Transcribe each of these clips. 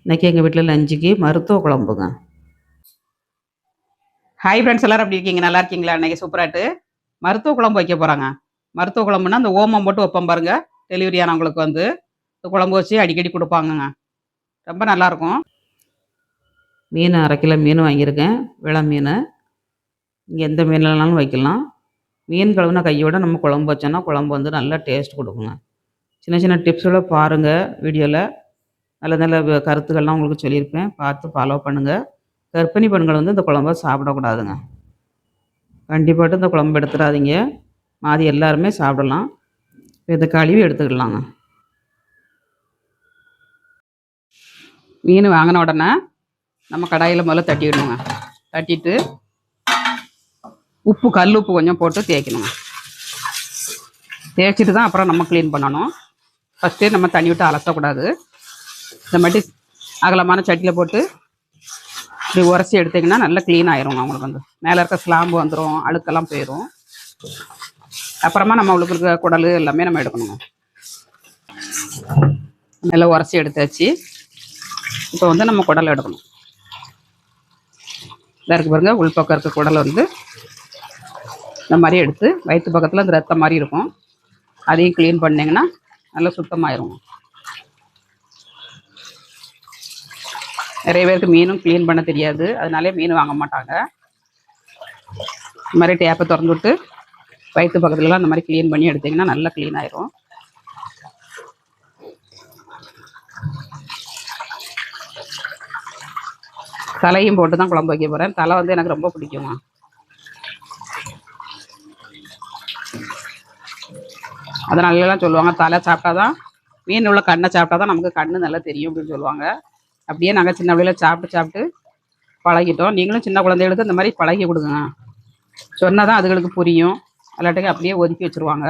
இன்றைக்கி எங்கள் வீட்டில் லஞ்சுக்கு மருத்துவ குழம்புங்க. ஹாய் ஃப்ரெண்ட்ஸ், எல்லாரும் எப்படி இருக்கீங்க? நல்லா இருக்கீங்களா? இன்றைக்கி சூப்பராட்டு மருத்துவ குழம்பு வைக்க போகிறாங்க. மருத்துவ குழம்புனா அந்த ஓமம் போட்டு வைப்போம் பாருங்க. டெலிவரி ஆனவங்களுக்கு வந்து குழம்பு வச்சு அடிக்கடி கொடுப்பாங்கங்க. ரொம்ப நல்லாயிருக்கும். மீன் 1/2 கிலோ மீன் வாங்கியிருக்கேன், விள மீன். இங்கே எந்த மீன்லனாலும் வைக்கலாம். மீன் கழுவுன கையோட நம்ம குழம்பு வச்சோன்னா குழம்பு வந்து நல்லா டேஸ்ட் கொடுக்குங்க. சின்ன சின்ன டிப்ஸோட பாருங்கள் வீடியோவில். நல்ல நல்ல கருத்துக்கள்லாம் உங்களுக்கு சொல்லியிருப்பேன், பார்த்து ஃபாலோ பண்ணுங்கள். கர்ப்பிணி பெண்கள் வந்து இந்த குழம்ப சாப்பிடக்கூடாதுங்க. கண்டிப்பாட்டு இந்த குழம்பு எடுத்துடாதீங்க. மாதி எல்லாருமே சாப்பிடலாம். இதை கழுவி எடுத்துக்கலாங்க. மீன் வாங்கின உடனே நம்ம கடாயில் முதல்ல தட்டி விடணுங்க. தட்டிட்டு உப்பு, கல் உப்பு கொஞ்சம் போட்டு தேய்க்கணுங்க. தேய்ச்சிட்டு தான் அப்புறம் நம்ம க்ளீன் பண்ணணும். ஃபஸ்ட்டே நம்ம தண்ணி விட்டு அலசக்கூடாது. இந்த மாதிரி அகலமான சட்டியில் போட்டு இப்படி உரசி எடுத்திங்கன்னா நல்லா க்ளீன் ஆயிரும். அவங்களுக்கு வந்து மேலே இருக்க ஸ்லாம்பு வந்துடும், அழுக்கெல்லாம் போயிடும். அப்புறமா நம்ம அவளுக்கு இருக்க குடல் எல்லாமே நம்ம எடுக்கணுங்க. நல்லா உரசி எடுத்தாச்சு. இப்போ வந்து நம்ம குடல் எடுக்கணும். இதாக இருக்கு பாருங்க, உள்பக்கம் இருக்க குடல் வந்து இந்த மாதிரி எடுத்து வயிற்று பக்கத்தில் அந்த ரத்தம் மாதிரி இருக்கும், அதையும் க்ளீன் பண்ணிங்கன்னா நல்லா சுத்தமாயிரும். நிறைய பேருக்கு மீனும் க்ளீன் பண்ண தெரியாது, அதனாலே மீன் வாங்க மாட்டாங்க. இந்த மாதிரி டேப்பை திறந்து விட்டு வயிற்று பக்கத்துலலாம் இந்த மாதிரி க்ளீன் பண்ணி எடுத்திங்கன்னா நல்லா க்ளீன் ஆயிரும். தலையும் போட்டு தான் குழம்பு வைக்க போகிறேன். தலை வந்து எனக்கு ரொம்ப பிடிக்குங்க. அதனாலலாம் சொல்லுவாங்க, தலை சாப்பிட்டா தான், மீன் உள்ள கண்ணை சாப்பிட்டா தான் நமக்கு கண்ணு நல்லா தெரியும் அப்படின்னு சொல்லுவாங்க. அப்படியே நாங்கள் சின்ன பிள்ளையில சாப்பிட்டு பழகிட்டோம். நீங்களும் சின்ன குழந்தைகளுக்கு இந்த மாதிரி பழகி கொடுங்க. சொன்னால் தான் அதுகளுக்கு புரியும். அல்லாட்டுக்கு அப்படியே ஒதுக்கி வச்சுருவாங்க.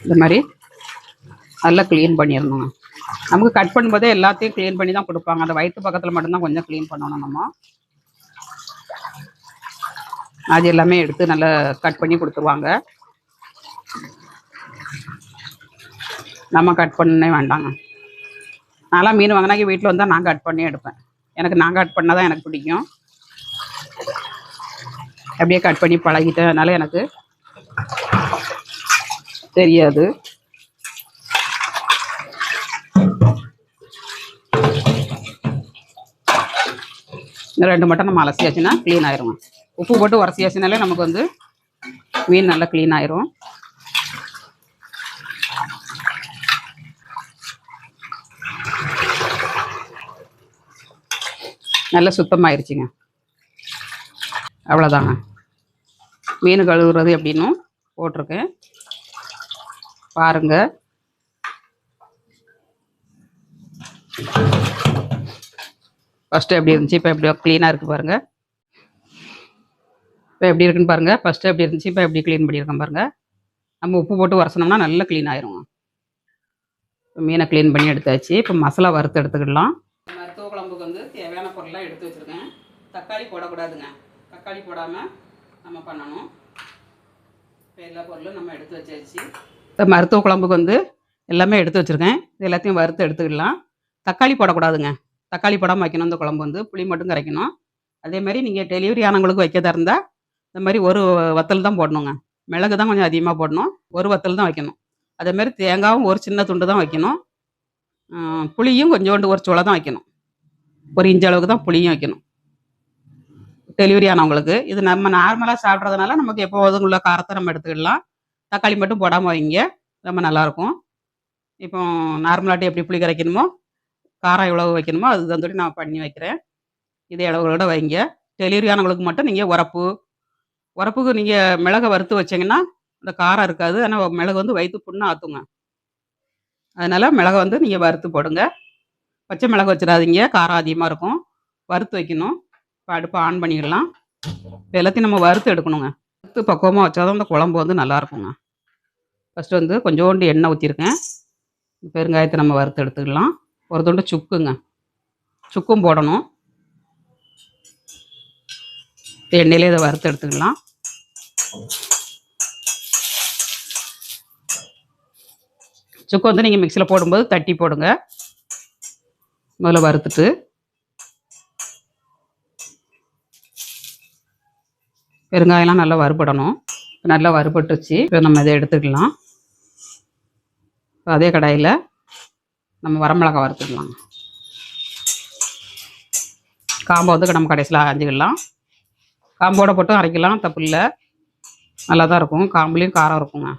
இந்த மாதிரி நல்லா க்ளீன் பண்ணிடணுங்க. நமக்கு கட் பண்ணும்போதே எல்லாத்தையும் க்ளீன் பண்ணி தான் கொடுப்பாங்க. அந்த வயிற்று பக்கத்தில் மட்டும்தான் கொஞ்சம் க்ளீன் பண்ணணும். நம்ம அது எல்லாமே எடுத்து நல்லா கட் பண்ணி கொடுத்துருவாங்க. நம்ம கட் பண்ணே வேண்டாங்க. நான்லாம் மீன் வாங்கினாக்கி வீட்டில் வந்தால் நான் கட் பண்ணி எடுப்பேன். நான் கட் பண்ணால் தான் எனக்கு பிடிக்கும். அப்படியே கட் பண்ணி பழகிட்டதுனால எனக்கு தெரியாது. இந்த 2 மட்டும் நம்ம அலசியாச்சுன்னா க்ளீன் ஆயிரும். உப்பு போட்டு உரசியாச்சுனாலே நமக்கு வந்து மீன் நல்லா க்ளீன் ஆயிரும். நல்லா சுத்தமாயிருச்சுங்க. அவ்வளோதாங்க. மீன் கழுவுறது எப்படின்னும் போட்டிருக்கேன் பாருங்க. ஃபஸ்ட்டு எப்படி இருந்துச்சு, இப்போ எப்படி க்ளீனாக இருக்குது பாருங்கள். இப்போ எப்படி இருக்குன்னு பாருங்கள். ஃபஸ்ட்டு எப்படி இருந்துச்சு, இப்போ எப்படி க்ளீன் பண்ணியிருக்கேன் பாருங்கள். நம்ம உப்பு போட்டு உரசனோம்னா நல்லா க்ளீன் ஆயிரும். இப்போ மீனை க்ளீன் பண்ணி எடுத்தாச்சு. இப்போ மசாலா வறுத்து எடுத்துக்கிடலாம். மருத்துவ குழம்புக்கு வந்து தேவையான பொருள்லாம் எடுத்து வச்சுருக்கேன். தக்காளி போடக்கூடாதுங்க. தக்காளி போடாமல் நம்ம பண்ணணும். இப்போ எல்லா பொருளும் நம்ம எடுத்து வச்சாச்சு. இப்போ மருத்துவ குழம்புக்கு வந்து எல்லாமே எடுத்து வச்சுருக்கேன். இது எல்லாத்தையும் வறுத்து எடுத்துக்கிடலாம். தக்காளி போடக்கூடாதுங்க. தக்காளி போடாமல் வைக்கணும். இந்த குழம்பு வந்து புளி மட்டும் கரைக்கணும். அதேமாதிரி நீங்கள் டெலிவரி ஆனவங்களுக்கு வைக்கதா இருந்தால் இந்த மாதிரி ஒரு வத்தல் தான் போடணுங்க. மிளகு தான் கொஞ்சம் அதிகமாக போடணும். ஒரு வத்தல் தான் வைக்கணும். அதேமாதிரி தேங்காயும் ஒரு சின்ன துண்டு தான் வைக்கணும். புளியும் கொஞ்சோண்டு ஒரு சுளை தான் வைக்கணும். ஒரு இன்ச்சு அளவுக்கு தான் புளியும் வைக்கணும் டெலிவரி ஆனவங்களுக்கு. இது நம்ம நார்மலாக சாப்பிட்றதுனால நமக்கு எப்போதும் உள்ள காரத்தை நம்ம எடுத்துக்கிடலாம். தக்காளி மட்டும் போடாமல் வைங்க, ரொம்ப நல்லாயிருக்கும். இப்போ நார்மலாட்டி எப்படி புளி கரைக்கணுமோ, காரம் எவ்வளவு வைக்கணுமோ அது தந்தோடி நான் பண்ணி வைக்கிறேன். இதே அளவுகளோட வைங்க. டெலிவரி ஆனவங்களுக்கு மட்டும் நீங்கள் உரப்புக்கு நீங்கள் மிளகை வறுத்து வச்சிங்கன்னா இந்த காரம் இருக்காது. ஆனால் மிளகு வந்து வயிற்று புண்ணை ஆற்றுங்க. அதனால் மிளகை வந்து நீங்கள் வறுத்து போடுங்க. பச்சை மிளகு வச்சிடாதீங்க, காரம் அதிகமாக இருக்கும். வறுத்து வைக்கணும். இப்போ அடுப்பை ஆன் பண்ணிடலாம். இப்போ எல்லாத்தையும் நம்ம வறுத்து எடுக்கணுங்க. வறுத்து பக்குவமாக வச்சா தான் அந்த குழம்பு வந்து நல்லாயிருக்குங்க. ஃபஸ்ட்டு வந்து கொஞ்சோண்டு எண்ணெய் ஊற்றிருக்கேன். பெருங்காயத்தை நம்ம வறுத்து எடுத்துக்கலாம். ஒரு துண்டு சுக்குங்க, சுக்கும் போடணும். எண்ணெயிலே இதை வறுத்து எடுத்துக்கலாம். சுக்கு வந்து நீங்கள் மிக்சியில் போடும்போது தட்டி போடுங்க. முதல்ல வறுத்துட்டு பெருங்காயம்லாம் நல்லா வறுபடணும். நல்லா வறுபட்டுருச்சு. இப்போ நம்ம இதை எடுத்துக்கலாம். அதே கடாயில் நம்ம வரமிளகாய் வறுத்துக்கலாம். காம்பை வந்து நம்ம கடைசியில் அரைஞ்சிக்கலாம். காம்போட போட்டும் அரைக்கலாம், தப்பு இல்லை, நல்லா தான் இருக்கும். காம்புலேயும் காரம் இருக்குங்க.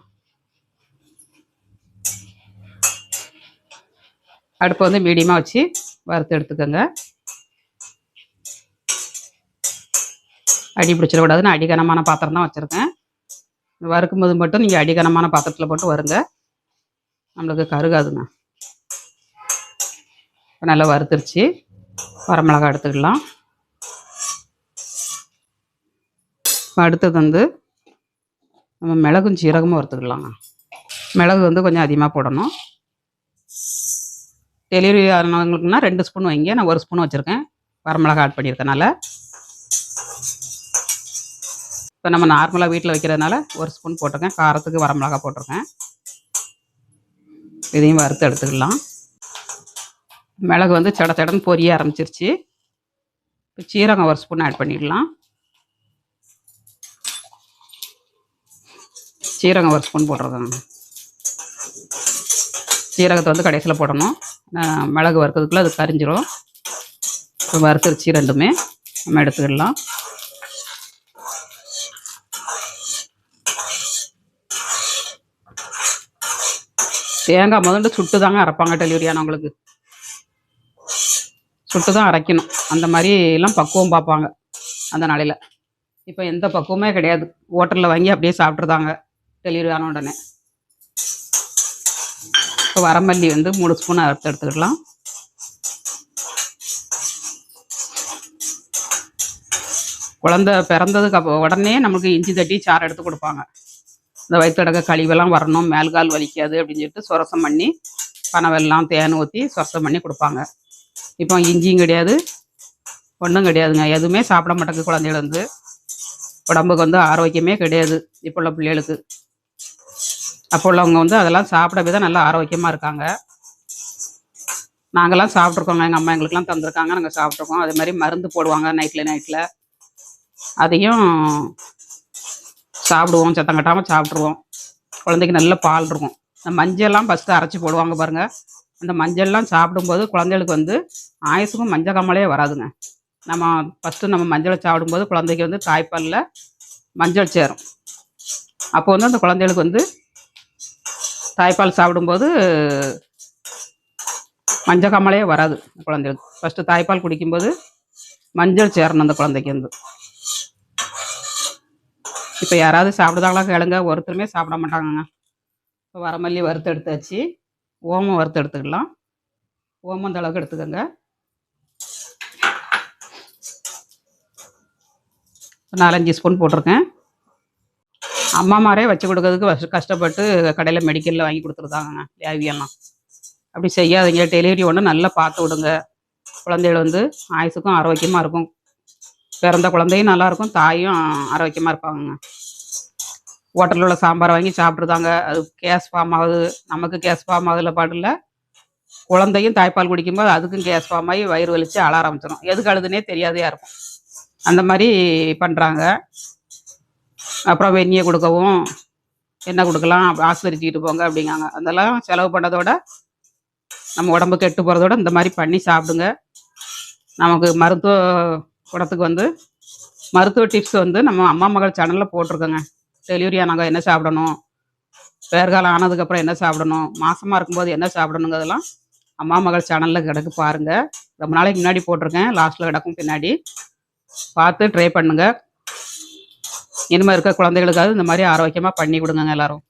அடுப்பை வந்து மீடியமாக வச்சு வறுத்து எடுத்துக்கோங்க. அடி பிடிச்சிடக்கூடாதுன்னு அடிகனமான பாத்திரம் தான் வச்சுருக்கேன். வறுக்கும் போது மட்டும் நீங்கள் அடிகனமான பாத்திரத்தில் போட்டு வருங்க, நம்மளுக்கு கருகாதுங்க. இப்போ நல்லா வறுத்துருச்சு. வரமிளகாய் எடுத்துக்கலாம். இப்போ அடுத்தது வந்து நம்ம மிளகும் சீரகமும் வறுத்துக்கலாங்க. மிளகு வந்து கொஞ்சம் அதிகமாக போடணும். டெலிவரி ஆனவங்களுக்குன்னா 2 ஸ்பூன் வைங்க, நான் 1 ஸ்பூன் வச்சுருக்கேன். வரமிளகாய் ஆட் பண்ணியிருக்கனால. இப்போ நம்ம நார்மலாக வீட்டில் வைக்கிறதுனால 1 ஸ்பூன் போட்டிருக்கேன். காரத்துக்கு வரமிளகாய் போட்டிருக்கேன். இதையும் வறுத்து எடுத்துக்கலாம். மிளகு வந்து சட சடன்னு பொரிய ஆரம்பிச்சிருச்சு. இப்போ சீரகம் 1 ஸ்பூன் ஆட் பண்ணிடலாம். சீரகம் 1 ஸ்பூன் போட்டிருக்கேங்க. சீரகத்தை வந்து கடைசியில் போடணும், மிளகு வறுக்கிறதுக்குள்ளே அது கரிஞ்சிரும். இப்போ வறுத்துருச்சு ரெண்டுமே, நம்ம எடுத்துக்கிடலாம். தேங்காய் முதல்ல சுட்டு தாங்க அரைப்பாங்க. டெலிவரி ஆனவங்களுக்கு சுட்டு தான் அரைக்கணும். அந்த மாதிரி எல்லாம் பக்குவம் பார்ப்பாங்க அந்த நாளையில். இப்போ எந்த பக்குவமே கிடையாது. ஹோட்டலில் வாங்கி அப்படியே சாப்பிட்ருதாங்க டெலிவரி ஆன உடனே. இப்போ வரமல்லி வந்து 3 ஸ்பூன் அறுத்து எடுத்துக்கலாம். குழந்தை பிறந்ததுக்கு உடனே நமக்கு இஞ்சி தட்டி சாறு எடுத்து கொடுப்பாங்க. இந்த வயிற்றுடக்க கழிவெல்லாம் வரணும், மேல்கால் வலிக்காது அப்படின்னு சொல்லிட்டு சுரசம் பண்ணி பனவெல்லாம் தேன் ஊற்றி சுரசம் பண்ணி கொடுப்பாங்க. இப்போ இஞ்சியும் கிடையாது, ஒன்றும் கிடையாதுங்க. எதுவுமே சாப்பிட மாட்டேங்குது குழந்தைகள். வந்து உடம்புக்கு வந்து ஆரோக்கியமே கிடையாது இப்போ உள்ள பிள்ளைகளுக்கு. அப்போ உள்ளவங்க வந்து அதெல்லாம் சாப்பிடவே தான் நல்லா ஆரோக்கியமாக இருக்காங்க. நாங்கள்லாம் சாப்பிட்ருக்கோங்க, எங்கள் அம்மா எங்களுக்கெல்லாம் தந்திருக்காங்க, நாங்கள் சாப்பிட்ருக்கோம். அதே மாதிரி மருந்து போடுவாங்க நைட்டில், அதையும் சாப்பிடுவோம், சத்தம் கட்டாமல் சாப்பிட்ருவோம். குழந்தைக்கு நல்ல பால் இருக்கும். இந்த மஞ்சள்லாம் ஃபஸ்ட்டு அரைச்சி போடுவாங்க பாருங்கள். அந்த மஞ்சள்லாம் சாப்பிடும்போது குழந்தைகளுக்கு வந்து ஆயுசுக்கும் மஞ்சள் காமாலே வராதுங்க. நம்ம ஃபஸ்ட்டு நம்ம மஞ்சளை சாப்பிடும்போது குழந்தைக்கு வந்து தாய்ப்பாலில் மஞ்சள் சேரும். அப்போ வந்து அந்த குழந்தைகளுக்கு வந்து தாய்ப்பால் சாப்பிடும்போது மஞ்சள் காமாலே வராது குழந்தைகளுக்கு. ஃபஸ்ட்டு தாய்ப்பால் குடிக்கும்போது மஞ்சள் சேரணும் அந்த குழந்தைக்கு வந்து. இப்போ யாராவது சாப்பிடுதாங்களா கேளுங்க, ஒருத்தருமே சாப்பிட மாட்டாங்கங்க. இப்போ வரமல்லி வறுத்து எடுத்தாச்சு. ஓமம் வறுத்து எடுத்துக்கலாம். ஓமம் இந்த அளவுக்கு எடுத்துக்கோங்க. 4-5 ஸ்பூன் போட்டிருக்கேன். அம்மாமாரே வச்சு கொடுக்கறதுக்கு கஷ்டப்பட்டு கடையில் மெடிக்கலில் வாங்கி கொடுத்துருதாங்க வியாதியெல்லாம். அப்படி செய்யாதீங்க. டெலிவரி ஒன்று நல்லா பார்த்து விடுங்க. குழந்தைகள் வந்து ஆயுசுக்கும் ஆரோக்கியமாக இருக்கும். பிறந்த குழந்தையும் நல்லாயிருக்கும், தாயும் ஆரோக்கியமாக இருப்பாங்க. ஹோட்டலில் உள்ள சாம்பார் வாங்கி சாப்பிட்ருதாங்க, அது கேஸ் ஃபார்ம் ஆகுது. நமக்கு கேஸ் ஃபார்ம் ஆகுதுல பாட்டில். குழந்தையும் தாய்ப்பால் குடிக்கும்போது அதுக்கும் கேஸ் ஃபார்ம் ஆகி வயிறு வலித்து அழ ஆரம்பிச்சிடும். எதுக்கு அழுதுனே தெரியாதையாக இருக்கும். அந்த மாதிரி பண்ணுறாங்க. அப்புறம் வெந்நியை கொடுக்கவும் என்ன கொடுக்கலாம், ஆஸ்பத்திரி தூக்கிட்டு போங்க அப்படிங்காங்க. அதெல்லாம் செலவு பண்ணதோட நம்ம உடம்பு கெட்டு போகிறதோட இந்த மாதிரி பண்ணி சாப்பிடுங்க. நமக்கு மருத்துவ குணத்துக்கு வந்து மருத்துவ டிப்ஸ் வந்து நம்ம அம்மா மகள் சேனலில் போட்டிருக்கோங்க. டெலிவரி ஆனாங்க என்ன சாப்பிடணும், பேர்காலம் ஆனதுக்கப்புறம் என்ன சாப்பிடணும், மாசமாக இருக்கும்போது என்ன சாப்பிடணுங்கிறதெல்லாம் அம்மா மகள் சேனலில் கிடக்கு பாருங்கள். ரொம்ப நாளைக்கு முன்னாடி போட்டிருக்கேன், லாஸ்ட்டில் கிடக்கும், பின்னாடி பார்த்து ட்ரை பண்ணுங்கள். இனிமேல் இருக்க குழந்தைகளுக்காவது இந்த மாதிரி ஆரோக்கியமாக பண்ணி கொடுங்க எல்லாரும்.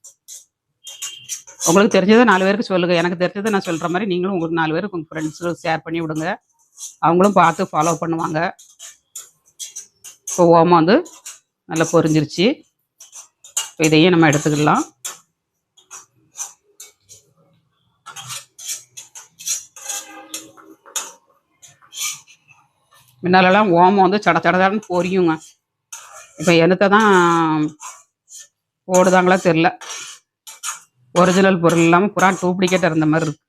உங்களுக்கு தெரிஞ்சதை 4 பேருக்கு சொல்லுங்கள். எனக்கு தெரிஞ்சதை நான் சொல்கிற மாதிரி நீங்களும் உங்களுக்கு 4 பேருக்கு உங்கள் ஃப்ரெண்ட்ஸுக்கு ஷேர் பண்ணி விடுங்க. அவங்களும் பார்த்து ஃபாலோ பண்ணுவாங்க. இப்போ ஓமம் வந்து நல்லா பொரிஞ்சிருச்சு. இப்போ இதையும் நம்ம எடுத்துக்கலாம். முன்னாலெல்லாம் ஓமம் வந்து சட சடன்னு பொரியுங்க. இப்போ என்னத்தை தான் போடுதாங்களா தெரில, ஒரிஜினல் பொருள் இல்லாமல் புறா டூப்ளிகேட் இருந்த மாதிரி இருக்கு.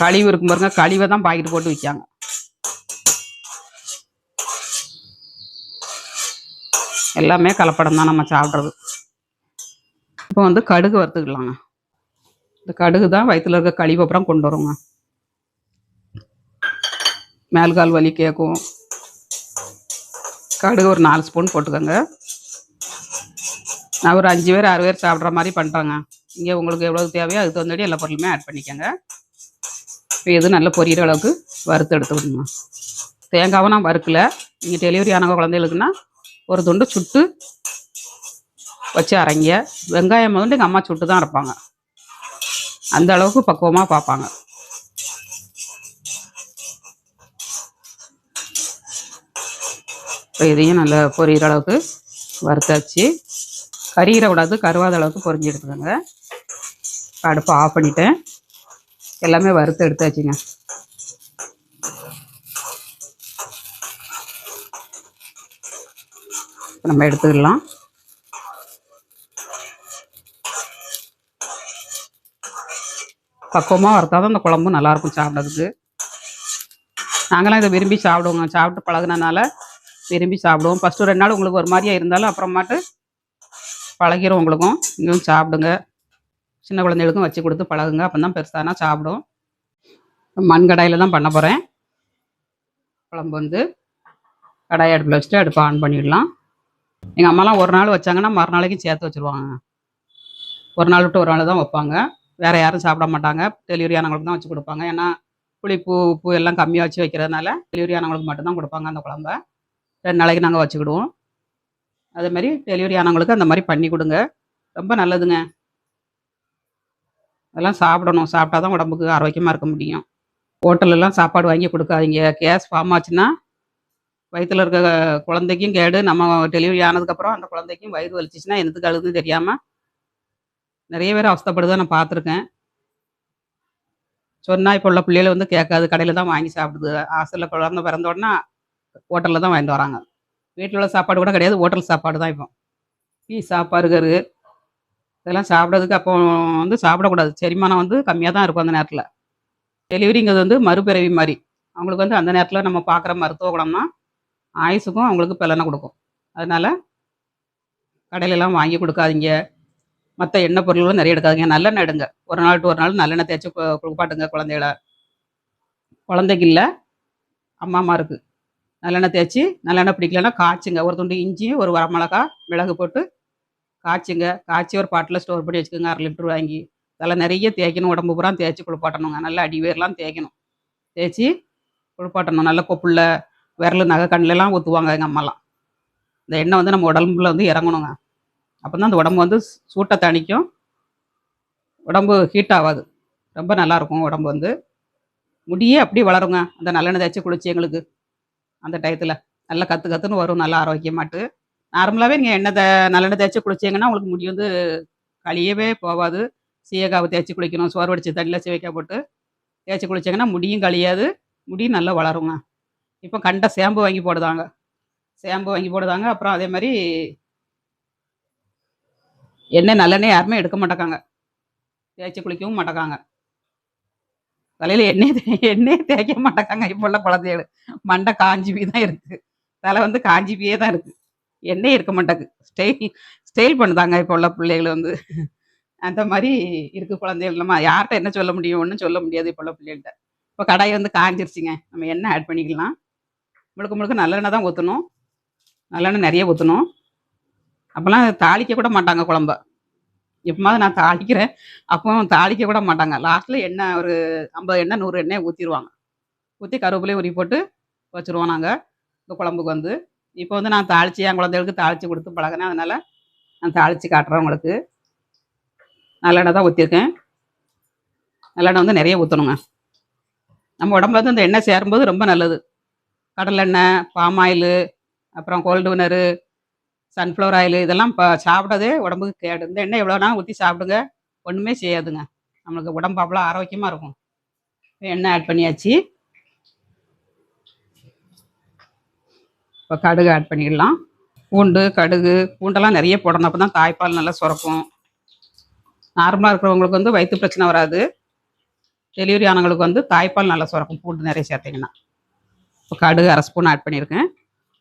கழிவு இருக்கும் பாருங்க, கழிவை தான் பாக்கெட் போட்டு விற்காங்க. எல்லாமே கலப்படம் தான் நம்ம சாப்பிட்றது. இப்போ வந்து கடுகு வறுத்துக்கலாங்க. இந்த கடுகு தான் வயிற்றுல இருக்க கழிவு அப்புறம் கொண்டு வருங்க. மேல்கால் வலி கேட்கும். கடுகு ஒரு 4 ஸ்பூன் போட்டுக்கோங்க. நான் ஒரு 5 பேர் 6 பேர் சாப்பிட்ற மாதிரி பண்ணுறேங்க. இங்கே உங்களுக்கு எவ்வளோ தேவையோ அதுக்கு தகுந்தபடி எல்லா பொருளுமே ஆட் பண்ணிக்கோங்க. இப்போ இது நல்லா பொரியிற அளவுக்கு வறுத்து எடுத்துக்கணுங்க. தேங்காவை நான் வறுக்கல. நீங்கள் டெலிவரி ஆனவங்க குழந்தைகளுக்குன்னா ஒரு துண்டு சுட்டு வச்சு அரைங்க. வெங்காயம் வந்து எங்கள் அம்மா சுட்டு தான் அரைப்பாங்க. அந்த அளவுக்கு பக்குவமாக பார்ப்பாங்க. இப்போ இதையும் நல்லா பொரியிற அளவுக்கு வறுத்தாச்சு. கறியிற கூடாது, கருவாத அளவுக்கு பொரிஞ்சு எடுத்துக்கோங்க. அடுப்பை ஆஃப் பண்ணிட்டேன். எல்லாமே வறுத்து எடுத்தாச்சுங்க. நம்ம எடுத்துக்கலாம். பக்குவமாக வறுத்தா தான் இந்த குழம்பு நல்லாயிருக்கும் சாப்பிட்றதுக்கு. நாங்களாம் இதை விரும்பி சாப்பிடுவோங்க. சாப்பிட்டு பழகுனனால விரும்பி சாப்பிடுவோம். ஃபஸ்ட்டு 2 நாள் உங்களுக்கு ஒரு மாதிரியாக இருந்தாலும் அப்புறமாட்டு பழகிரும் உங்களுக்கும். இன்னும் சாப்பிடுங்க. சின்ன குழந்தைகளுக்கும் வச்சு கொடுத்து பழகுங்க. அப்போ தான் பெருசானா சாப்பிடும். மண் கடாயில் தான் பண்ண போகிறேன். குழம்பு வந்து கடாயை அடுப்பில் வச்சுட்டு அடுப்பை ஆன் பண்ணிடலாம். எங்கள் அம்மாலாம் ஒரு நாள் வச்சாங்கன்னா மறுநாளைக்கும் சேர்த்து வச்சுருவாங்க. ஒரு நாள் விட்டு ஒரு நாள் தான் வைப்பாங்க. வேறு யாரும் சாப்பிட மாட்டாங்க. டெலிவரி ஆனவங்களுக்கு தான் வச்சு கொடுப்பாங்க. ஏன்னா புளிப்பு உப்பு எல்லாம் கம்மியாக வச்சு வைக்கிறதுனால டெலிவரி ஆனவங்களுக்கு மட்டும்தான் கொடுப்பாங்க அந்த குழம்ப. 2 நாளைக்கு நாங்கள் வச்சுக்கிடுவோம். அதேமாதிரி டெலிவரி ஆனவங்களுக்கு அந்த மாதிரி பண்ணி கொடுங்க. ரொம்ப நல்லதுங்க. அதெல்லாம் சாப்பிடணும். சாப்பிட்டா தான் உடம்புக்கு ஆரோக்கியமாக இருக்க முடியும். ஹோட்டலெல்லாம் சாப்பாடு வாங்கி கொடுக்காதீங்க. கேஸ் ஃபார்ம் ஆச்சுன்னா வயிற்றில் இருக்க குழந்தைக்கும் கேடு. நம்ம டெலிவரி ஆனதுக்கப்புறம் அந்த குழந்தைக்கும் வயிறு வலிச்சிச்சுன்னா என்னத்துக்கு அழுதுன்னு தெரியாமல் நிறைய பேர் அவஸ்தைப்படுதான் நான் பார்த்துருக்கேன். சொன்னால் இப்போ உள்ள பிள்ளைகள் வந்து கேட்காது. கடையில் தான் வாங்கி சாப்பிடுது. ஹாஸ்டலில் குழந்தை பிறந்த உடனே ஹோட்டலில் தான் வாங்கிட்டு வராங்க. வீட்டில் உள்ள சாப்பாடு கூட கிடையாது, ஹோட்டல் சாப்பாடு தான். இப்போ பீஸா பர்கரு இதெல்லாம் சாப்பிட்றதுக்கு அப்போ வந்து சாப்பிடக்கூடாது. செரிமானம் வந்து கம்மியாக தான் இருக்கும் அந்த நேரத்தில். டெலிவரிங்கிறது வந்து மறுபிறவி மாதிரி. அவங்களுக்கு வந்து அந்த நேரத்தில் நம்ம பார்க்குற மருத்துவ குணம்னா ஆயுசுக்கும் அவங்களுக்கு பலனை கொடுக்கும். அதனால் கடையிலலாம் வாங்கி கொடுக்காதீங்க. மற்ற எண்ணெய் பொருள்களும் நிறைய எடுக்காதீங்க. நல்லெண்ணெய் எடுங்க. ஒரு நாள் டு ஒரு நாள் நல்லெண்ணெய் தேய்ச்சி குளிப்பாட்டுங்க குழந்தைகள. குழந்தைக்கு இல்லை, அம்மாமாருக்கு நல்லெண்ணெய் தேய்ச்சி, நல்லெண்ணெய் பிடிக்கலன்னா காய்ச்சுங்க. ஒரு துண்டு இஞ்சி, ஒரு வரமிளகா, மிளகு போட்டு காய்ச்சுங்க. காய்ச்சி ஒரு பாட்டில் ஸ்டோர் பண்ணி வச்சுக்கோங்க. 1/2 லிட்டர் வாங்கி அதில் நிறைய தேய்க்கணும். உடம்பு பூரா தேய்ச்சி குளிப்பாட்டணுங்க. நல்லா அடிவேர்லாம் தேய்க்கணும். தேய்ச்சி குளிப்பாட்டணும். நல்ல கொப்புள்ள விரல் நகை கண்ணிலலாம் ஊற்றுவாங்க எங்கள் அம்மாலாம். இந்த எண்ணெய் வந்து நம்ம உடம்புல வந்து இறங்கணுங்க. அப்போ தான் அந்த உடம்பு வந்து சூட்டை தணிக்கும். உடம்பு ஹீட் ஆகாது. ரொம்ப நல்லாயிருக்கும் உடம்பு வந்து. முடியே அப்படி வளருங்க அந்த நல்லெண்ணெய் தேய்ச்சி குளிச்சு. எங்களுக்கு அந்த டயத்தில் நல்லா கற்று கற்றுன்னு வரும். நல்லா ஆரோக்கியமாட்டு. நார்மலாகவே நீங்கள் நல்லெண்ணெய் தேய்ச்சி குளிச்சிங்கன்னா உங்களுக்கு முடி வந்து கழியவே போகாது. சீயக்காவை தேய்ச்சி குளிக்கணும். சோறு வடித்து தண்ணியில் சீயக்காய் போட்டு தேய்ச்சி குளிச்சிங்கன்னா முடியும் கழியாது. முடியும் நல்லா வளருங்க. இப்போ கண்ட ஷாம்பு வாங்கி போடுதாங்க. அப்புறம் அதே மாதிரி நல்லெண்ணெய் யாருமே எடுக்க மாட்டேக்காங்க. தேய்ச்சி குளிக்கவும் மாட்டேக்காங்க. தலையில் எண்ணெயே தேய்க்க மாட்டேக்காங்க. இப்போ உள்ள குழந்தைகள் மண்டை காஞ்சி போய் தான் இருக்குது. தலை வந்து காஞ்சி போயே தான் இருக்குது. எண்ணெயே இருக்க மாட்டேக்கு. ஸ்டைல் பண்ணுதாங்க இப்போ உள்ள பிள்ளைகள் வந்து. அந்த மாதிரி இருக்குது குழந்தைகள். நம்ம யார்கிட்ட என்ன சொல்ல முடியும்? ஒன்றும் சொல்ல முடியாது இப்போ உள்ள பிள்ளைகள்கிட்ட. இப்போ கடாய் வந்து காஞ்சிருச்சுங்க. நம்ம எண்ணெய் ஆட் பண்ணிக்கலாம். முழுக்க நல்லெண்ணெய் தான் ஊற்றணும். நல்லெண்ணெய் நிறைய ஊற்றணும். அப்போல்லாம் தாளிக்க கூட மாட்டாங்க குழம்ப. எப்போமாவது நான் தாளிக்கிறேன். அப்போ தாளிக்க கூட மாட்டாங்க. லாஸ்ட்டில் எண்ணெய் ஒரு 50 எண்ணெய் 100 எண்ணெய் ஊற்றிடுவாங்க. ஊற்றி கருவேப்பிலையை உரி போட்டு வச்சுருவோம் நாங்கள் இந்த குழம்புக்கு வந்து. இப்போ வந்து நான் தாளித்து என் குழந்தைகளுக்கு தாளித்து கொடுத்து பழகினேன். அதனால் நான் தாளித்து காட்டுறேன் உங்களுக்கு. நல்லெண்ணெய் தான் ஊற்றிருக்கேன். நல்லெண்ணெய் வந்து நிறைய ஊற்றணுங்க. நம்ம உடம்புல வந்து அந்த எண்ணெய் சேரும்போது ரொம்ப நல்லது. கடலெண்ணெய், பாம் ஆயிலு, அப்புறம் கோல்டு வினரு, சன்ஃப்ளவர் ஆயிலு இதெல்லாம் இப்போ சாப்பிட்டதே உடம்புக்கு கேடு. இந்த எண்ணெய் எவ்வளோ நாள் ஊற்றி சாப்பிடுங்க, ஒன்றுமே செய்யாதுங்க. நம்மளுக்கு உடம்பு அவ்வளோ ஆரோக்கியமாக இருக்கும். எண்ணெய் ஆட் பண்ணியாச்சு. இப்போ கடுகு ஆட் பண்ணிடலாம். பூண்டு, கடுகு, பூண்டெல்லாம் நிறைய போடணும். அப்போ தான் தாய்ப்பால் நல்லா சுரக்கும். நார்மலாக இருக்கிறவங்களுக்கு வந்து வயிற்று பிரச்சனை வராது. டெலிவரி ஆனவங்களுக்கு வந்து தாய்ப்பால் நல்லா சுரக்கும் பூண்டு நிறைய சேர்த்திங்கன்னா. இப்போ கடுகு 1/2 ஸ்பூன் ஆட் பண்ணியிருக்கேன்.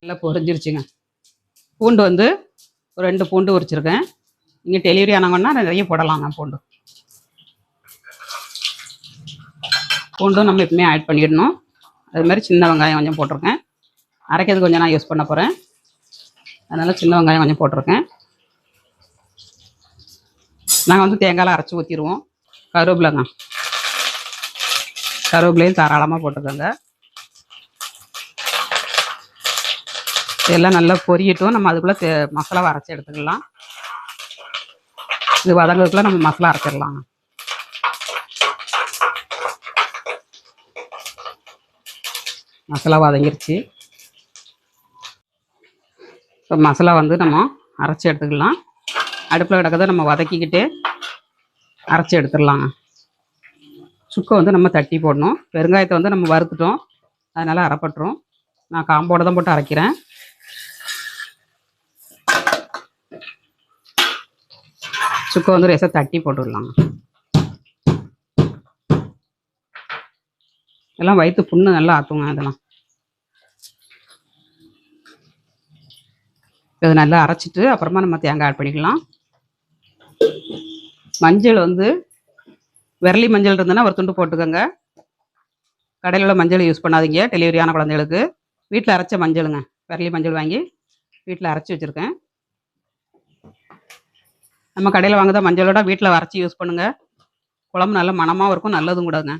நல்லா பொரிஞ்சிருச்சுங்க. பூண்டு வந்து ஒரு 2 பூண்டு உரிச்சிருக்கேன். நீங்கள் டெலிவரி ஆனவங்கன்னா நிறைய போடலாங்க பூண்டு. பூண்டும் நம்ம எப்பவுமே ஆட் பண்ணிடணும். அது மாதிரி சின்ன வெங்காயம் கொஞ்சம் போட்டிருக்கேன். அரைக்கிறதுக்கு கொஞ்சம் நான் யூஸ் பண்ண போகிறேன். அதனால் சின்ன வெங்காயம் கொஞ்சம் போட்டிருக்கேன். நாங்கள் வந்து தேங்காயில் அரைச்சி ஊற்றிடுவோம். கருவேப்பிலைங்க, கருவேப்பிலையும் தாராளமாக போட்டுக்கோங்க. இதெல்லாம் நல்லா பொரியட்டும். நம்ம அதுக்குள்ளே மசாலாவை அரைச்சி எடுத்துக்கலாம். இது வதங்கிறதுக்குள்ள நம்ம மசாலா அரைச்சிடலாங்க. மசாலா வதங்கிருச்சு. இப்போ மசாலா வந்து நம்ம அரைச்சி எடுத்துக்கலாம். அடுப்பில் கிடக்கிறத நம்ம வதக்கிக்கிட்டு அரைச்சி எடுத்துடலாங்க. சுக்கை வந்து நம்ம தட்டி போடணும். பெருங்காயத்தை வந்து நம்ம வறுத்துட்டோம், அதனால் அரைப்பட்டுரும். நான் காம்போடு தான் போட்டு அரைக்கிறேன். சுக்கை வந்து லேசாக தட்டி போட்டுடலாங்க. இதெல்லாம் வயிற்று புண்ணு நல்லா ஆற்றுங்க. இதெல்லாம் இதை நல்லா அரைச்சிட்டு அப்புறமா நம்ம தேங்காய் ஆட் பண்ணிக்கலாம். மஞ்சள் வந்து விரலி மஞ்சள் இருந்ததுன்னா ஒரு துண்டு போட்டுக்கோங்க. கடையில் உள்ள மஞ்சள் யூஸ் பண்ணாதீங்க டெலிவரி ஆன குழந்தைகளுக்கு. வீட்டில் அரைச்ச மஞ்சளுங்க, விரலி மஞ்சள் வாங்கி வீட்டில் அரைச்சி வச்சுருக்கேன். நம்ம கடையில் வாங்குத மஞ்சளோட வீட்டில் அரைச்சி யூஸ் பண்ணுங்கள். குழம்பு நல்ல மணமாகவும் இருக்கும், நல்லதும் கூடங்க.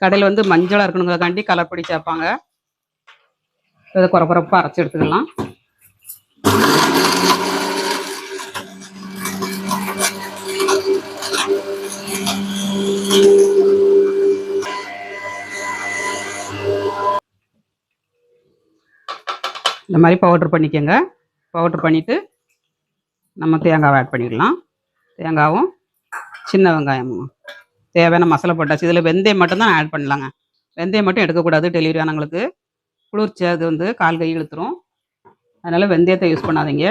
கடையில் வந்து மஞ்சளாக இருக்கணுங்கிறக்காண்டி கலர்பொடி சேர்ப்பாங்க. இதை குறப்பாக அரைச்சி எடுத்துக்கலாம். இந்த மாதிரி பவுட்ரு பண்ணிக்கோங்க. பவுட்ரு பண்ணிவிட்டு நம்ம தேங்காவை ஆட் பண்ணிக்கலாம். தேங்காவும் சின்ன வெங்காயமும் தேவையான மசாலா போட்டாச்சு. இதில் வெந்தயம் மட்டும்தான் ஆட் பண்ணலாங்க. வெந்தயம் மட்டும் எடுக்கக்கூடாது. டெலிவரி ஆனவங்களுக்கு குளிர்ச்சி அது வந்து கால் கை இழுத்துரும். அதனால் வெந்தயத்தை யூஸ் பண்ணாதீங்க.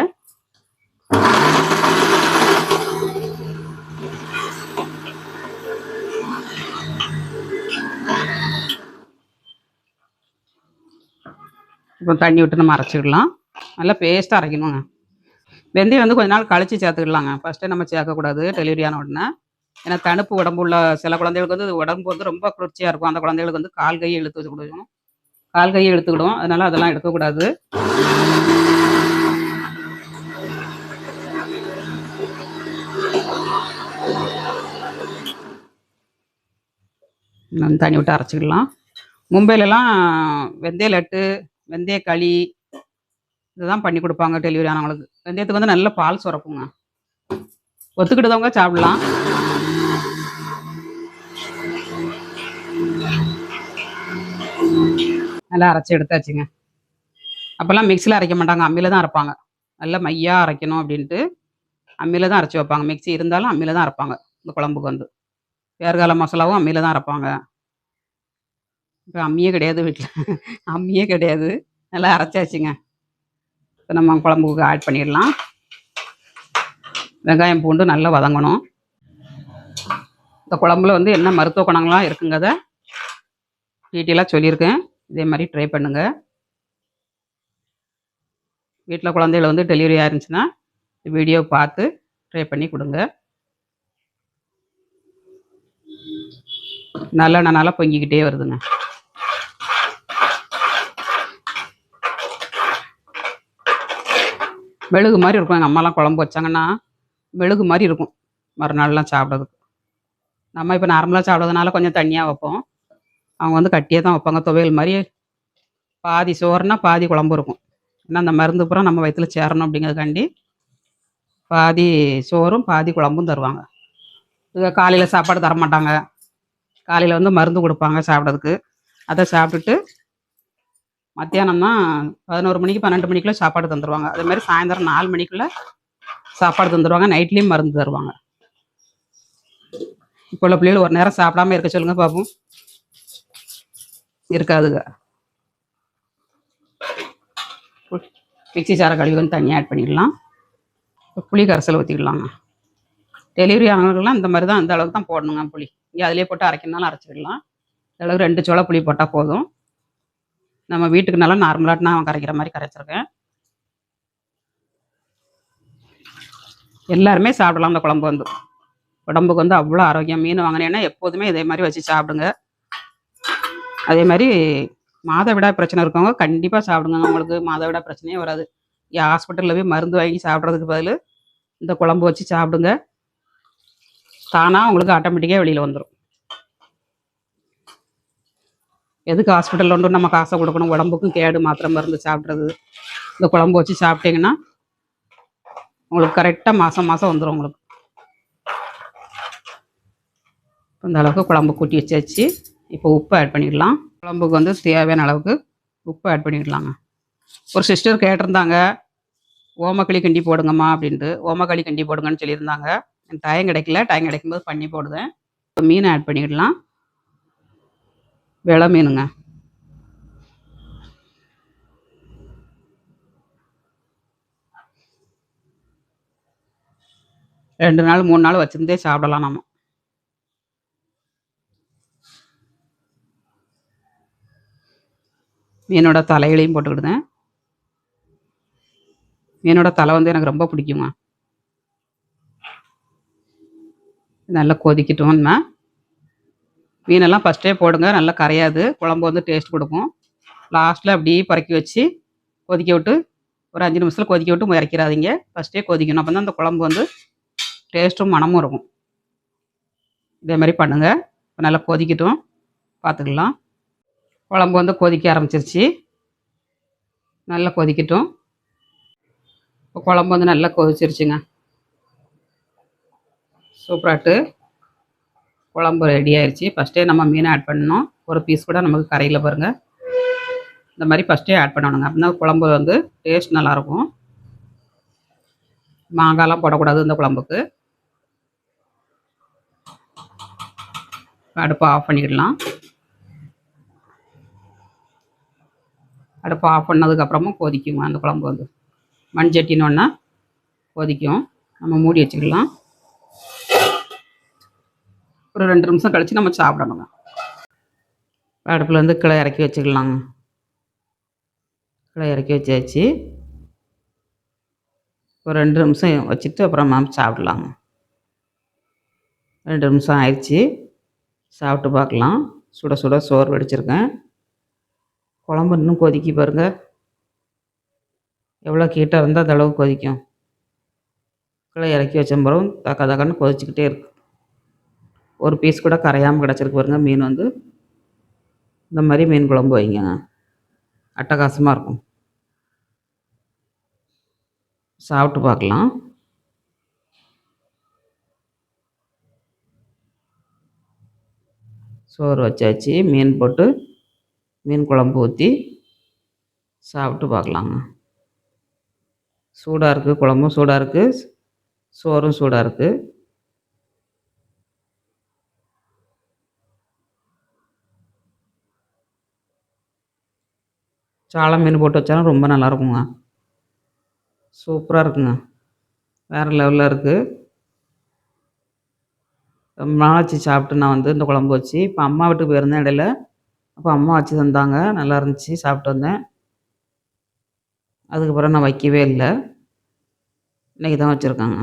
இப்போ தண்ணி விட்டு நம்ம அரைச்சிடலாம். நல்லா பேஸ்ட்டாக அரைக்கணுங்க. வெந்தயம் வந்து கொஞ்ச நாள் கழிச்சு சேர்த்துக்கலாங்க. ஃபஸ்ட்டே நம்ம சேர்க்கக்கூடாது டெலிவரி ஆன உடனே. ஏன்னா தணுப்பு உடம்பு உள்ள சில குழந்தைகளுக்கு வந்து உடம்பு வந்து ரொம்ப குளிர்ச்சியாக இருக்கும். அந்த குழந்தைகளுக்கு வந்து கால் கையை இழுத்து வச்சுக்கிடும், கால் கையை இழுத்துக்கிடும். அதனால் அதெல்லாம் எடுக்கக்கூடாது. தண்ணி விட்டு அரைச்சிக்கலாம். மும்பையிலலாம் வெந்தய லட்டு, வெந்தய களி இதுதான் பண்ணி கொடுப்பாங்க டெலிவரி ஆனவங்களுக்கு. வெந்தயத்துக்கு வந்து நல்ல பால் சுரக்குங்க. ஒத்துக்கிட்டவங்க சாப்பிடலாம். நல்லா அரைச்சி எடுத்தாச்சுங்க. அப்போல்லாம் மிக்சியில் அரைக்க மாட்டாங்க, அம்மியில் தான் அரைப்பாங்க. நல்லா மையாக அரைக்கணும் அப்படின்ட்டு அம்மியில் தான் அரைச்சி வைப்பாங்க. மிக்சி இருந்தாலும் அம்மியில் தான் அரைப்பாங்க. இந்த குழம்புக்கு வந்து வேர்கால மசாலாவும் அம்மியில் தான் அரைப்பாங்க. இப்போ அம்மியே கிடையாது வீட்டில். அம்மியே கிடையாது. நல்லா அரைச்சாச்சுங்க. இப்போ நம்ம குழம்புக்கு ஆட் பண்ணிடலாம். வெங்காயம் பூண்டு நல்லா வதங்கணும். இந்த குழம்புல வந்து என்ன மருத்துவ குணங்கள்லாம் இருக்குங்கிறத டீட்டெயிலாக சொல்லியிருக்கேன். இதே மாதிரி ட்ரை பண்ணுங்கள். வீட்டில் குழந்தைகள் வந்து டெலிவரி ஆயிருந்துச்சுன்னா வீடியோ பார்த்து ட்ரை பண்ணி கொடுங்க. நல்லா பொங்கிக்கிட்டே வருதுங்க. மெழுகு மாதிரி இருக்கும். எங்கள் அம்மாலாம் குழம்பு வச்சாங்கன்னா மெழுகு மாதிரி இருக்கும் மறுநாள்லாம் சாப்பிட்றதுக்கு. நம்ம இப்போ நார்மலாக சாப்பிட்றதுனால கொஞ்சம் தண்ணியாக வைப்போம். அவங்க வந்து கட்டியே தான் வைப்பாங்க. துவையல் மாதிரி பாதி சோறுனா பாதி குழம்பு இருக்கும். ஏன்னா அந்த மருந்து பூரா நம்ம வயிற்றுல சேரணும் அப்படிங்கிறதுக்காண்டி பாதி சோறும் பாதி குழம்பும் தருவாங்க. இது காலையில் சாப்பாடு தரமாட்டாங்க. காலையில் வந்து மருந்து கொடுப்பாங்க சாப்பிட்றதுக்கு. அதை சாப்பிட்டுட்டு மத்தியானம் தான் 11 மணிக்கு 12 மணிக்குள்ளே சாப்பாடு தந்துடுவாங்க. அதே மாதிரி சாயந்தரம் 4 மணிக்குள்ளே சாப்பாடு தந்துடுவாங்க. நைட்லேயும் மருந்து தருவாங்க. இப்போ உள்ள பிள்ளைகள் ஒரு நேரம் சாப்பிடாம இருக்க சொல்லுங்க பாப்போம். இருக்காதுங்க. மிக்ஸி சாரை கழுவி வந்து தனியாக ஆட் பண்ணிடலாம். இப்போ புளி கரைசல் ஊற்றிக்கலாங்க. டெலிவரி ஆனவங்களுக்குலாம் இந்த மாதிரி தான், இந்த அளவுக்கு தான் போடணுங்க புளி. இங்கே அதிலே போட்டு அரைக்கணுனாலும் அரைச்சிக்கலாம். இந்த அளவுக்கு 2 சோள புளி போட்டால் போதும். நம்ம வீட்டுக்கு நல்லா நார்மலாக நான் கரைக்கிற மாதிரி கரைச்சிருக்கேன். எல்லாருமே சாப்பிடலாம். அந்த குழம்பு வந்து உடம்புக்கு வந்து அவ்வளோ ஆரோக்கியம். மீன் வாங்கினேன்னா எப்போதுமே இதே மாதிரி வச்சு சாப்பிடுங்க. அதே மாதிரி மாதவிடாய் பிரச்சனை இருக்கவங்க கண்டிப்பாக சாப்பிடுங்க. உங்களுக்கு மாதவிடாய் பிரச்சனையே வராது. ஹாஸ்பிட்டலில் போய் மருந்து வாங்கி சாப்பிட்றதுக்கு பதில் இந்த குழம்பு வச்சு சாப்பிடுங்க. தானாக உங்களுக்கு ஆட்டோமேட்டிக்காக வெளியில் வந்துடும். எதுக்கு ஹாஸ்பிட்டலில் வந்து நம்ம காசை கொடுக்கணும்? உடம்புக்கும் கேடு, மாத்திரை மருந்து சாப்பிட்றது. இந்த குழம்பு வச்சு சாப்பிட்டீங்கன்னா உங்களுக்கு கரெக்டாக மாதம் வந்துடும் உங்களுக்கு. இந்த அளவுக்கு குழம்பு கூட்டி வச்சாச்சு. இப்போ உப்பு ஆட் பண்ணிடலாம். குழம்புக்கு வந்து தேவையான அளவுக்கு உப்பு ஆட் பண்ணிடலாங்க. ஒரு சிஸ்டர் கேட்டிருந்தாங்க, ஓமக்களி கிண்டி போடுங்கம்மா அப்படின்ட்டு. ஓமக்களி கிண்டி போடுங்கன்னு சொல்லியிருந்தாங்க. எனக்கு டைம் கிடைக்கல. டைம் கிடைக்கும்போது பண்ணி போடுவேன். இப்போ மீன் ஆட் பண்ணிடலாம். வெலை மீனுங்க. ரெண்டு நாள் 3 நாள் வச்சுருந்தே சாப்பிடலாம் நம்ம. மீனோட தலைகளையும் போட்டுக்கிடுதேன். மீனோட தலை வந்து எனக்கு ரொம்ப பிடிக்குங்க. நல்லா கொதிக்கட்டும்னா மீனெல்லாம் ஃபஸ்ட்டே போடுங்க. நல்லா கரையாது. குழம்பு வந்து டேஸ்ட் கொடுக்கும். லாஸ்ட்டில் அப்படியே பறக்கி வச்சு கொதிக்க விட்டு ஒரு 5 நிமிஷத்தில் கொதிக்க விட்டு இறக்கிறாதீங்க. ஃபஸ்ட்டே கொதிக்கணும். அப்போ தான் அந்த குழம்பு வந்து டேஸ்ட்டும் மணமும் இருக்கும். இதே மாதிரி பண்ணுங்கள். இப்போ நல்லா கொதிக்கட்டும், பார்த்துக்கலாம். குழம்பு வந்து கொதிக்க ஆரம்பிச்சிருச்சு. நல்லா கொதிக்கட்டும். இப்போ குழம்பு வந்து நல்லா கொதிச்சிருச்சுங்க. சூப்பராட்டு குழம்பு ரெடி ஆயிடுச்சு. ஃபஸ்ட்டே நம்ம மீனை ஆட் பண்ணணும். ஒரு பீஸ் கூட நமக்கு கரையில் பாருங்கள். இந்த மாதிரி ஃபஸ்ட்டே ஆட் பண்ணணுங்க. அப்படின்னா குழம்பு வந்து டேஸ்ட் நல்லாயிருக்கும். மாங்காய்லாம் போடக்கூடாது இந்த குழம்புக்கு. அடுப்பை ஆஃப் பண்ணிடலாம். அடுப்பை ஆஃப் பண்ணதுக்கப்புறமும் கொதிக்குங்க அந்த குழம்பு வந்து. மண்சட்டினோன்னா கொதிக்கும். நம்ம மூடி வச்சுக்கலாம். ஒரு 2 நிமிஷம் கழித்து நம்ம சாப்பிடணுங்க. அடுப்பில் வந்து கிளை இறக்கி வச்சுக்கலாங்க. கிளை இறக்கி வச்சாச்சு. ஒரு 2 நிமிஷம் வச்சுட்டு அப்புறம் நம்ம சாப்பிடலாங்க. 2 நிமிஷம் ஆயிடுச்சு. சாப்பிட்டு பார்க்கலாம். சுட சுட சோறு வடிச்சிருக்கேன். குழம்பு இன்னும் கொதிக்கி பாருங்கள். எவ்வளோ ஹீட்டாக இருந்தால் அந்த அளவுக்கு கொதிக்கும். கிளை இறக்கி வச்ச பிறகு தக்கன்னு கொதிச்சுக்கிட்டே இருக்கு. ஒரு பீஸ் கூட கரையாமல் கிடச்சிருக்கு பாருங்க. மீன் வந்து இந்த மாதிரி மீன் குழம்பு வைங்க, அட்டகாசமாக இருக்கும். சாப்பிட்டு பார்க்கலாம். சோறு வச்சாச்சு. மீன் போட்டு மீன் குழம்பு ஊற்றி சாப்பிட்டு பார்க்கலாங்க. சூடாக இருக்குது. குழம்பும் சூடாக இருக்குது. சோறும் சூடாக இருக்குது. சாலை மீன் போட்டு வச்சாலும் ரொம்ப நல்லாயிருக்குங்க. சூப்பராக இருக்குங்க. வேறு லெவலில் இருக்குது. ரொம்ப நாளாச்சு சாப்பிட்டு நான் வந்து இந்த குழம்பு வச்சு. இப்போ அம்மா வீட்டுக்கு போயிருந்தேன் இடையில. அப்போ அம்மா வச்சு தந்தாங்க. நல்லா இருந்துச்சு. சாப்பிட்டு வந்தேன். அதுக்கப்புறம் நான் வைக்கவே இல்லை. இன்றைக்கி தான் வச்சுருக்காங்க.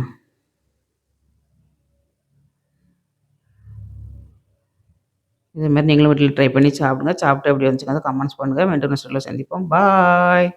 இதேமாதிரி நீங்களும் வீட்டில் ட்ரை பண்ணி சாப்பிடுங்க. சாப்பிட்டு எப்படி வந்துச்சுங்க அதை கமெண்ட்ஸ் பண்ணுங்கள். மீண்டும் நெக்ஸ்ட் வீடியோவில் சந்திப்போம். பாய்.